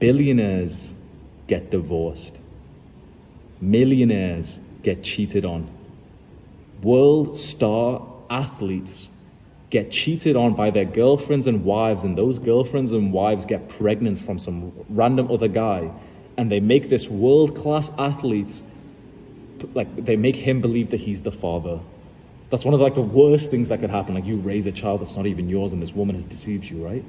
Billionaires get divorced. Millionaires get cheated on. World star athletes get cheated on by their girlfriends and wives, and those girlfriends and wives get pregnant from some random other guy, and they make this world-class athlete, like, they make him believe that he's the father. That's one of the worst things that could happen. Like, you raise a child that's not even yours, and this woman has deceived you, right?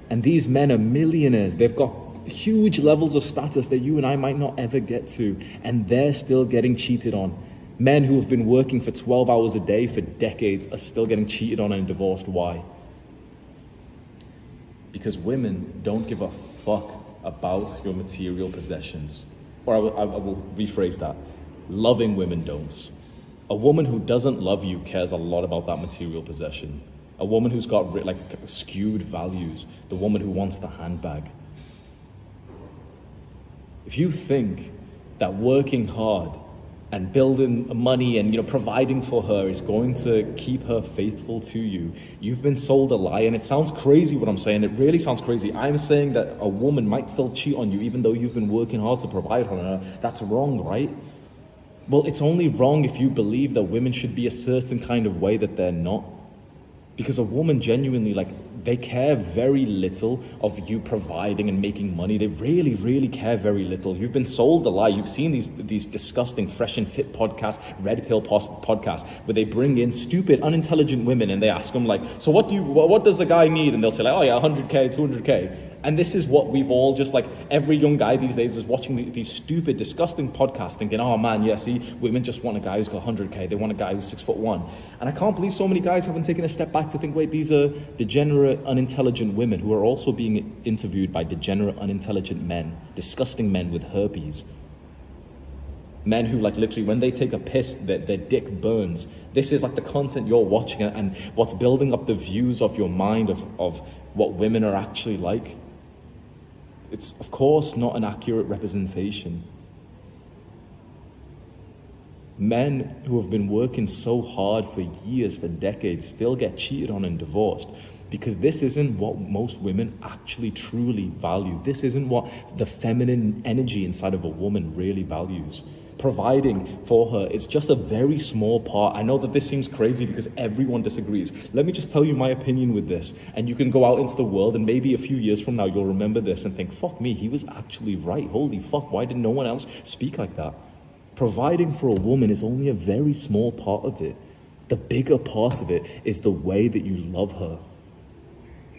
And these men are millionaires. They've got huge levels of status that you and I might not ever get to, and they're still getting cheated on. Men who have been working for 12 hours a day for decades are still getting cheated on and divorced. Why? Because women don't give a fuck about your material possessions. Or I will rephrase that. Loving women don't. A woman who doesn't love you cares a lot about that material possession. A woman who's got skewed values. The woman who wants the handbag. If you think that working hard and building money and providing for her is going to keep her faithful to you, you've been sold a lie. And it sounds crazy what I'm saying. It really sounds crazy. I'm saying that a woman might still cheat on you even though you've been working hard to provide for her. That's wrong, right? Well, it's only wrong if you believe that women should be a certain kind of way that they're not. Because a woman genuinely, they care very little of you providing and making money. They really, really care very little. You've been sold a lie. You've seen these disgusting Fresh and Fit podcasts, Red Pill podcasts, where they bring in stupid, unintelligent women and they ask them so what does a guy need? And they'll say oh yeah, 100K, 200K. And this is what we've all every young guy these days is watching these stupid, disgusting podcasts thinking, oh man, yeah, see, women just want a guy who's got 100K. They want a guy who's 6'1". And I can't believe so many guys haven't taken a step back to think, wait, these are degenerate, unintelligent women who are also being interviewed by degenerate, unintelligent men, disgusting men with herpes. Men who literally when they take a piss, their dick burns. This is the content you're watching and what's building up the views of your mind of what women are actually like. It's, of course, not an accurate representation. Men who have been working so hard for years, for decades, still get cheated on and divorced because this isn't what most women actually truly value. This isn't what the feminine energy inside of a woman really values. Providing for her is just a very small part. I know that this seems crazy because everyone disagrees. Let me just tell you my opinion with this, and you can go out into the world and maybe a few years from now you'll remember this and think, fuck me, he was actually right. Holy fuck, why did no one else speak like that? Providing for a woman is only a very small part of it. The bigger part of it is the way that you love her.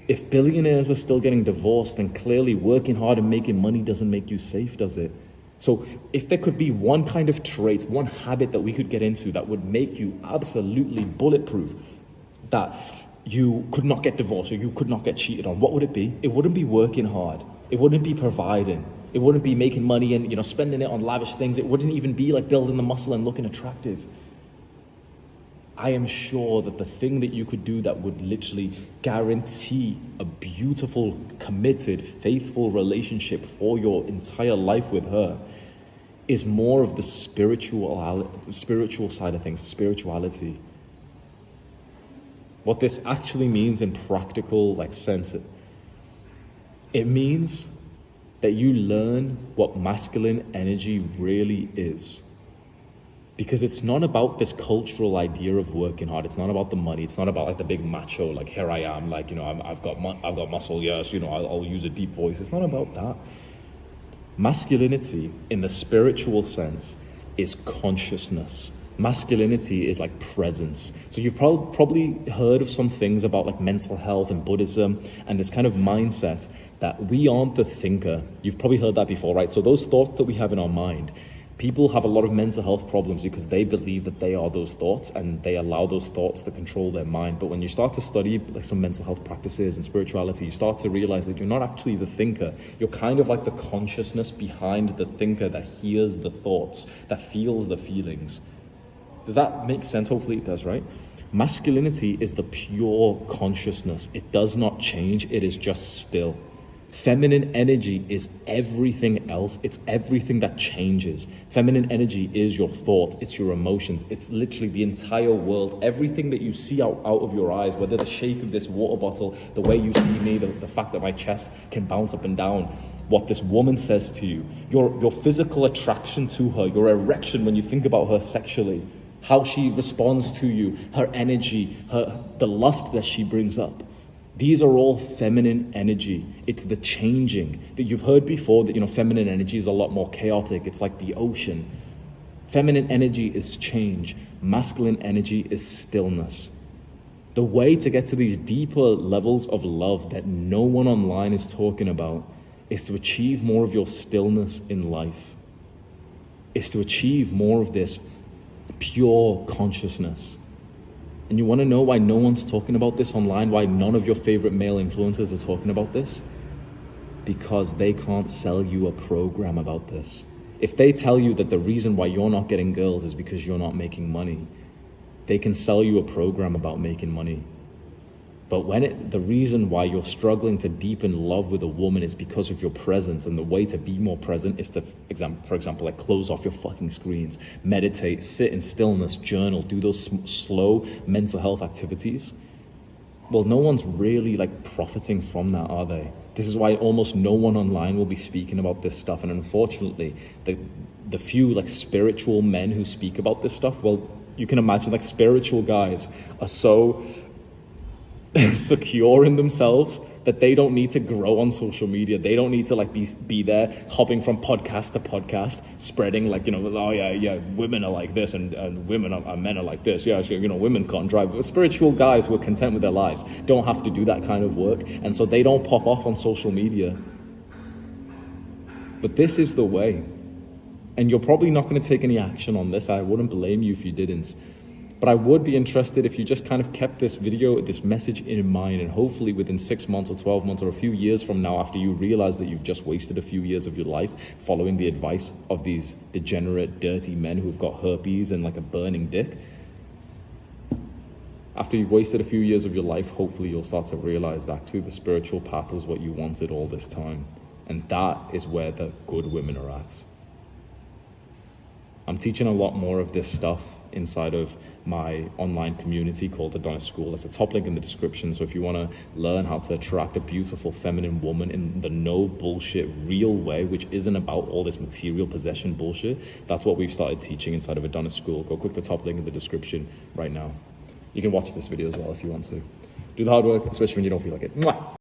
If billionaires are still getting divorced, then clearly working hard and making money doesn't make you safe, does it? So if there could be one kind of trait, one habit that we could get into that would make you absolutely bulletproof, that you could not get divorced or you could not get cheated on, what would it be? It wouldn't be working hard. It wouldn't be providing. It wouldn't be making money and spending it on lavish things. It wouldn't even be building the muscle and looking attractive. I am sure that the thing that you could do that would literally guarantee a beautiful, committed, faithful relationship for your entire life with her is more of the spiritual side of things, spirituality. What this actually means in practical sense, it means that you learn what masculine energy really is. Because it's not about this cultural idea of working hard. It's not about the money. It's not about the big macho, here I am, I've got muscle, yes, I'll use a deep voice. It's not about that. Masculinity, in the spiritual sense, is consciousness. Masculinity is presence. So you've probably heard of some things about mental health and Buddhism and this kind of mindset that we aren't the thinker. You've probably heard that before, right? So those thoughts that we have in our mind, people have a lot of mental health problems because they believe that they are those thoughts and they allow those thoughts to control their mind. But when you start to study some mental health practices and spirituality, you start to realize that you're not actually the thinker. You're kind of the consciousness behind the thinker that hears the thoughts, that feels the feelings. Does that make sense? Hopefully it does, right? Masculinity is the pure consciousness. It does not change. It is just still. Feminine energy is everything else. It's everything that changes. Feminine energy is your thought, it's your emotions, it's literally the entire world. Everything that you see out of your eyes, whether the shape of this water bottle, the way you see me, the fact that my chest can bounce up and down, what this woman says to you, your physical attraction to her, your erection when you think about her sexually, how she responds to you, her energy, the lust that she brings up. These are all feminine energy. It's the changing that you've heard before, that, feminine energy is a lot more chaotic. It's like the ocean. Feminine energy is change. Masculine energy is stillness. The way to get to these deeper levels of love that no one online is talking about is to achieve more of your stillness in life. Is to achieve more of this pure consciousness. And you want to know why no one's talking about this online? Why none of your favorite male influencers are talking about this? Because they can't sell you a program about this. If they tell you that the reason why you're not getting girls is because you're not making money, they can sell you a program about making money. But the reason why you're struggling to deepen love with a woman is because of your presence, and the way to be more present is to, for example, like close off your fucking screens, meditate, sit in stillness, journal, do those slow mental health activities. Well, no one's really like profiting from that, are they? This is why almost no one online will be speaking about this stuff. And unfortunately, the few like spiritual men who speak about this stuff, well, you can imagine like spiritual guys are so secure in themselves that they don't need to grow on social media. They don't need to like be there hopping from podcast to podcast, spreading like, oh yeah, women are like this and women are men are like this. Yeah, women can't drive. But spiritual guys who are content with their lives don't have to do that kind of work. And so they don't pop off on social media. But this is the way. And you're probably not going to take any action on this. I wouldn't blame you if you didn't. But I would be interested if you just kind of kept this video, this message in mind, and hopefully within 6 months or 12 months or a few years from now, after you realize that you've just wasted a few years of your life following the advice of these degenerate, dirty men who've got herpes and like a burning dick, after you've wasted a few years of your life, hopefully you'll start to realize that actually the spiritual path was what you wanted all this time. And that is where the good women are at. I'm teaching a lot more of this stuff inside of my online community called Adonis School. There's a top link in the description. So if you want to learn how to attract a beautiful feminine woman in the no bullshit real way, which isn't about all this material possession bullshit, that's what we've started teaching inside of Adonis School. Go click the top link in the description right now. You can watch this video as well if you want to. Do the hard work, especially when you don't feel like it. Mwah!